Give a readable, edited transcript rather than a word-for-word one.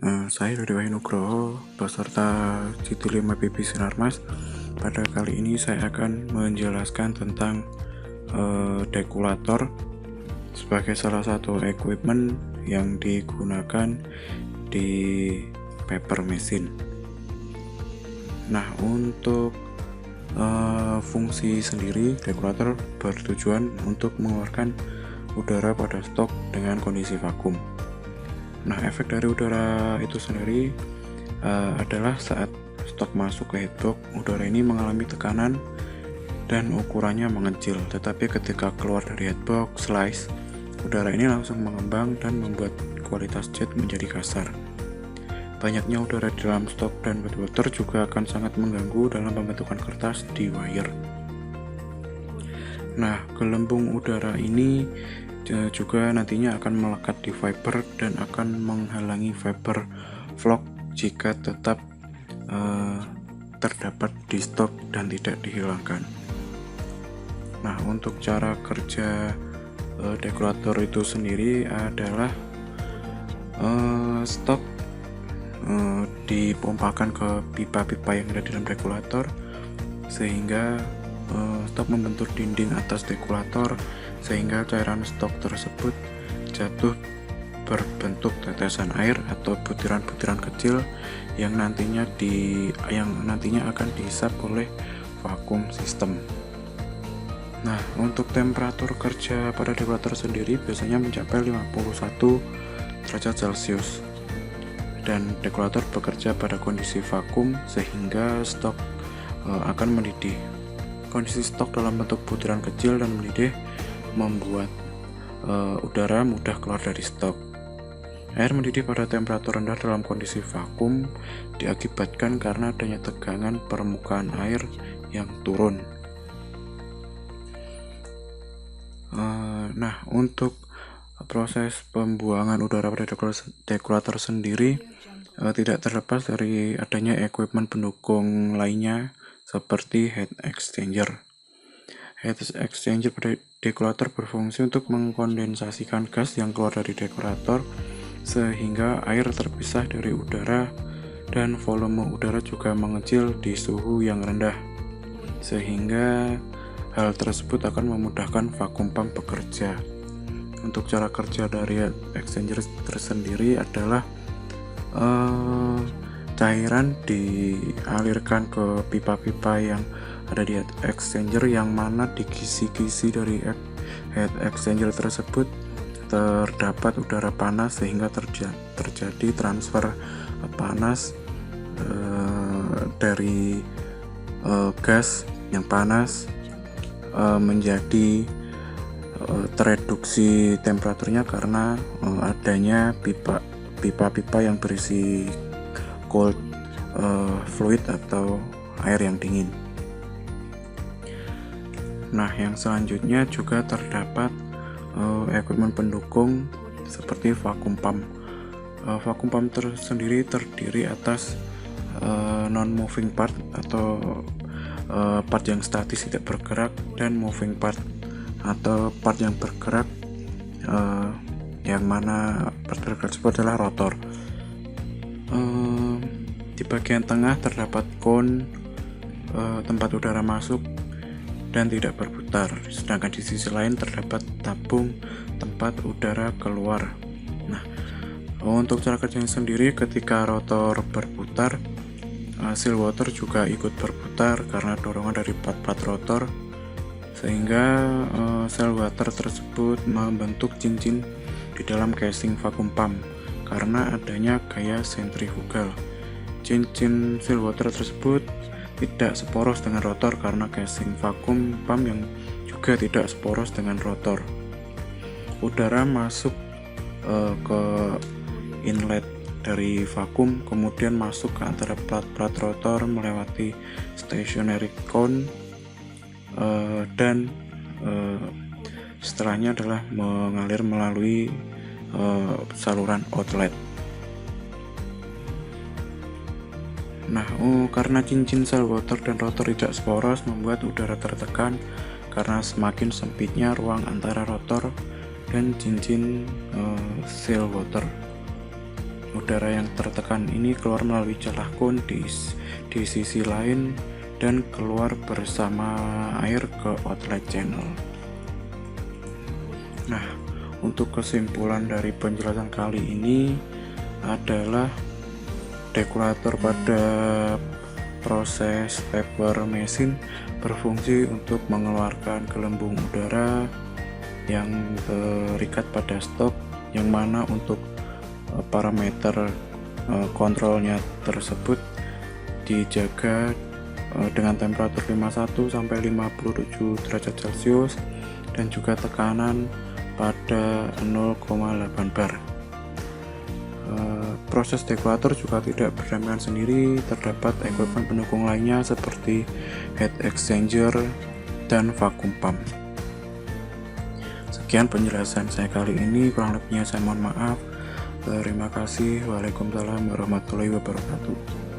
Saya Dodi Wahyunugroho beserta GT5 PP Sinarmas. Pada kali ini saya akan menjelaskan tentang dekulator sebagai salah satu equipment yang digunakan di paper machine. Nah, untuk fungsi sendiri, dekulator bertujuan untuk mengeluarkan udara pada stok dengan kondisi vakum. Nah, efek dari udara itu sendiri adalah saat stok masuk ke headbox, udara ini mengalami tekanan dan ukurannya mengecil. Tetapi ketika keluar dari headbox slice, udara ini langsung mengembang dan membuat kualitas jet menjadi kasar. Banyaknya udara di dalam stok dan wet water juga akan sangat mengganggu dalam pembentukan kertas di wire. Nah, gelembung udara ini juga nantinya akan melekat di fiber dan akan menghalangi fiber vlog jika tetap terdapat di stok dan tidak dihilangkan. Nah, untuk cara kerja dekulator itu sendiri adalah stok dipompakan ke pipa-pipa yang ada di dalam dekulator sehingga stok membentur dinding atas dekulator sehingga cairan stok tersebut jatuh berbentuk tetesan air atau butiran-butiran kecil yang nantinya akan dihisap oleh vakum sistem. Nah, untuk temperatur kerja pada dekulator sendiri biasanya mencapai 51 derajat Celcius dan dekulator bekerja pada kondisi vakum sehingga stok akan mendidih. Kondisi stok dalam bentuk butiran kecil dan mendidih membuat udara mudah keluar dari stok. Air mendidih pada temperatur rendah dalam kondisi vakum diakibatkan karena adanya tegangan permukaan air yang turun. Nah, untuk proses pembuangan udara pada dekulator sendiri tidak terlepas dari adanya equipment pendukung lainnya seperti heat exchanger. Heat exchanger pada dekulator berfungsi untuk mengkondensasikan gas yang keluar dari dekulator sehingga air terpisah dari udara dan volume udara juga mengecil di suhu yang rendah, sehingga hal tersebut akan memudahkan vakum pump bekerja. Untuk cara kerja dari heat exchanger tersendiri adalah cairan dialirkan ke pipa-pipa yang ada di heat exchanger, yang mana di kisi-kisi dari heat exchanger tersebut terdapat udara panas sehingga terjadi transfer panas dari gas yang panas menjadi tereduksi temperaturnya karena adanya pipa-pipa yang berisi cold fluid atau air yang dingin. Nah, yang selanjutnya juga terdapat equipment pendukung seperti vakum pump. Vakum pump tersendiri terdiri atas non-moving part atau part yang statis tidak bergerak dan moving part atau part yang bergerak, yang mana part tersebut adalah rotor. Di bagian tengah terdapat cone tempat udara masuk dan tidak berputar, sedangkan di sisi lain terdapat tabung tempat udara keluar. Nah, untuk cara kerjanya sendiri, ketika rotor berputar, seal water juga ikut berputar karena dorongan dari plat rotor, sehingga seal water tersebut membentuk cincin di dalam casing vakum pump karena adanya gaya sentrifugal. Cincin seal water tersebut tidak seporos dengan rotor karena casing vakum pump yang juga tidak seporos dengan rotor. Udara masuk ke inlet dari vakum, kemudian masuk ke antara plat rotor melewati stationary cone dan setelahnya adalah mengalir melalui saluran outlet. Nah, karena cincin seal water dan rotor tidak seporos membuat udara tertekan karena semakin sempitnya ruang antara rotor dan cincin seal water. udara yang tertekan ini keluar melalui celah kon di sisi lain dan keluar bersama air ke outlet channel. Nah, untuk kesimpulan dari penjelasan kali ini adalah dekularator pada proses paper machine berfungsi untuk mengeluarkan gelembung udara yang terikat pada stok, yang mana untuk parameter kontrolnya tersebut dijaga dengan temperatur 51 sampai 57 derajat Celcius dan juga tekanan pada 0,8 bar. Proses dekularator juga tidak berdampingan sendiri, terdapat equipment pendukung lainnya seperti heat exchanger dan vacuum pump. Sekian penjelasan saya kali ini, kurang lebihnya saya mohon maaf. Terima kasih. Waalaikumsalam warahmatullahi wabarakatuh.